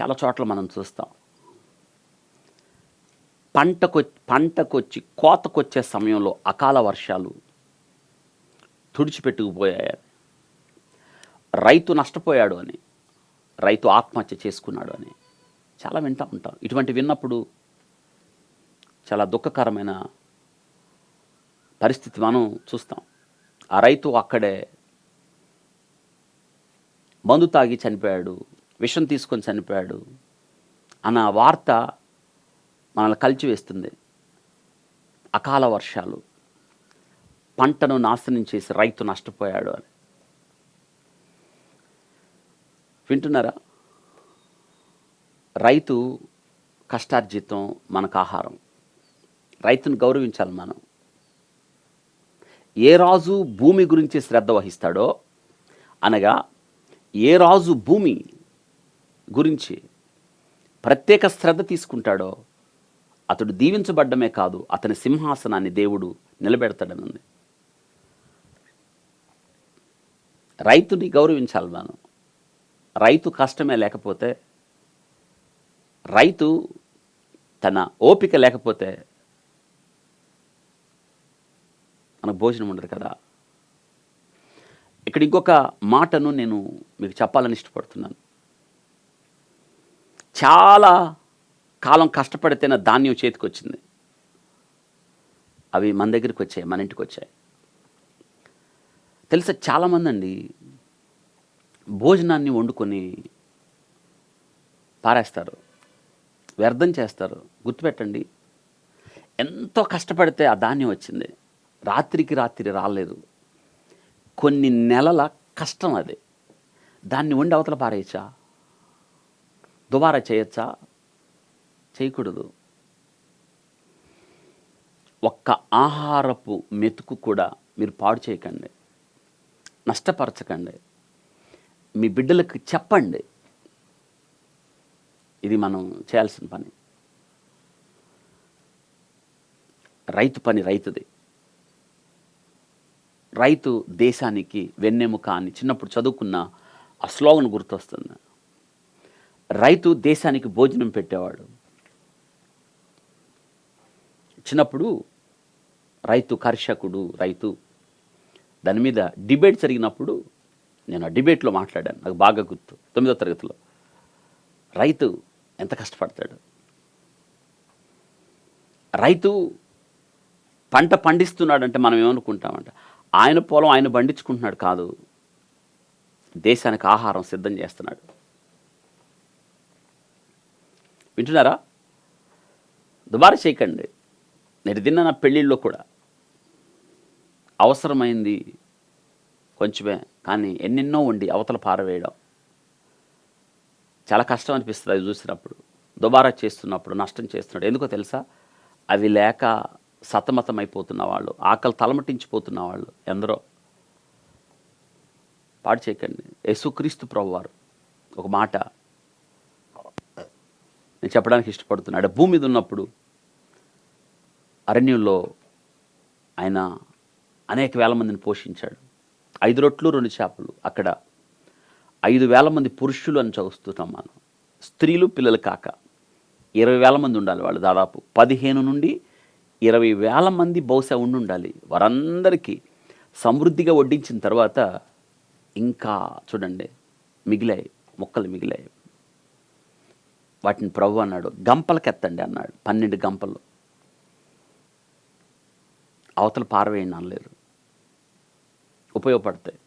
చాలా చోట్ల మనం చూస్తాం. పంటకొ పంటకొచ్చి కోతకొచ్చే సమయంలో అకాల వర్షాలు తుడిచిపెట్టుకుపోయాయి. రైతు నష్టపోయాడు అని, రైతు ఆత్మహత్య చేసుకున్నాడు అని చాలా వింటూ ఉంటాం. ఇటువంటి విన్నప్పుడు చాలా దుఃఖకరమైన పరిస్థితి మనం చూస్తాం. ఆ రైతు అక్కడే మందు తాగి చనిపోయాడు, విషం తీసుకొని చనిపోయాడు అన్న వార్త మనల్ని కలిచివేస్తుంది. అకాల వర్షాలు పంటను నాశనం చేసి రైతు నష్టపోయాడు అని వింటున్నారా? రైతు కష్టార్జితం మనకు ఆహారం. రైతును గౌరవించాలి మనం. ఏ రాజు భూమి గురించి శ్రద్ధ వహిస్తాడో, అనగా ఏ రాజు భూమి గురించి ప్రత్యేక శ్రద్ధ తీసుకుంటాడో అతడు దీవించబడ్డమే కాదు, అతని సింహాసనాన్ని దేవుడు నిలబెడతాడనుంది. రైతుని గౌరవించాలి మనం. రైతు కష్టమే లేకపోతే, రైతు తన ఓపిక లేకపోతే మనకు భోజనం ఉండదు కదా. ఇక్కడ ఇంకొక మాటను నేను మీకు చెప్పాలని ఇష్టపడుతున్నాను. చాలా కాలం కష్టపడితేనే ధాన్యం చేతికి వచ్చింది. అవి మన దగ్గరికి వచ్చాయి, మన ఇంటికి వచ్చాయి. తెలుసా, చాలామంది అండి భోజనాన్ని వండుకొని పారేస్తారు, వ్యర్థం చేస్తారు. గుర్తుపెట్టండి, ఎంతో కష్టపడితే ఆ ధాన్యం వచ్చింది, రాత్రికి రాత్రి రాలేదు. కొన్ని నెలల కష్టం అది. దాన్ని వండి అవతల పారేయచ్చా? దుబారా చేయొచ్చా? చేయకూడదు. ఒక్క ఆహారపు మెతుకు కూడా మీరు పాడు చేయకండి, నష్టపరచకండి. మీ బిడ్డలకు చెప్పండి. ఇది మనం చేయాల్సిన పని. రైతు పని రైతుది. రైతు దేశానికి వెన్నెముక అని చిన్నప్పుడు చదువుకున్న ఆ స్లోగన్ గుర్తొస్తుంది. రైతు దేశానికి భోజనం పెట్టేవాడు. చిన్నప్పుడు రైతు కర్షకుడు, రైతు దాని మీద డిబేట్ జరిగినప్పుడు నేను ఆ డిబేట్లో మాట్లాడాను. నాకు బాగా గుర్తు, 9వ తరగతిలో. రైతు ఎంత కష్టపడతాడు. రైతు పంట పండిస్తున్నాడంటే మనం ఏమనుకుంటామంట, ఆయన పొలం ఆయన పండించుకుంటున్నాడు కాదు, దేశానికి ఆహారం సిద్ధం చేస్తున్నాడు. వింటున్నారా? దుబారా చేయకండి. నేను తిన్న నా పెళ్ళిళ్ళలో కూడా అవసరమైంది కొంచెమే, కానీ ఎన్నెన్నో వండి అవతల పారవేయడం చాలా కష్టం అనిపిస్తుంది. అవి చూసినప్పుడు, దుబారా చేస్తున్నప్పుడు, నష్టం చేస్తున్నాడు. ఎందుకో తెలుసా? అవి లేక సతమతమైపోతున్న వాళ్ళు, ఆకలి తలమటించిపోతున్న వాళ్ళు ఎందరో. పాడు చేయకండి. యేసుక్రీస్తు ప్రభువారు ఒక మాట నేను చెప్పడానికి ఇష్టపడుతున్నాడు. భూమి మీద ఉన్నప్పుడు అరణ్యంలో ఆయన అనేక వేల మందిని పోషించాడు. 5 రొట్లు 2 చేపలు. అక్కడ 5,000 మంది పురుషులు అని చూస్తున్నాం మనం. స్త్రీలు పిల్లలు కాక 20,000 మంది ఉండాలి వాళ్ళు. దాదాపు 15 నుండి 20,000 మంది బహుశా ఉండాలి. వారందరికీ సమృద్ధిగా వడ్డించిన తర్వాత ఇంకా చూడండి మిగిలాయి, మొక్కలు మిగిలాయి. వాటిని ప్రభు అన్నాడు, గంపలకెత్తండి అన్నాడు. 12 గంపలు. అవతల పారవేయండి అనలేదు. ఉపయోగపడతాయి.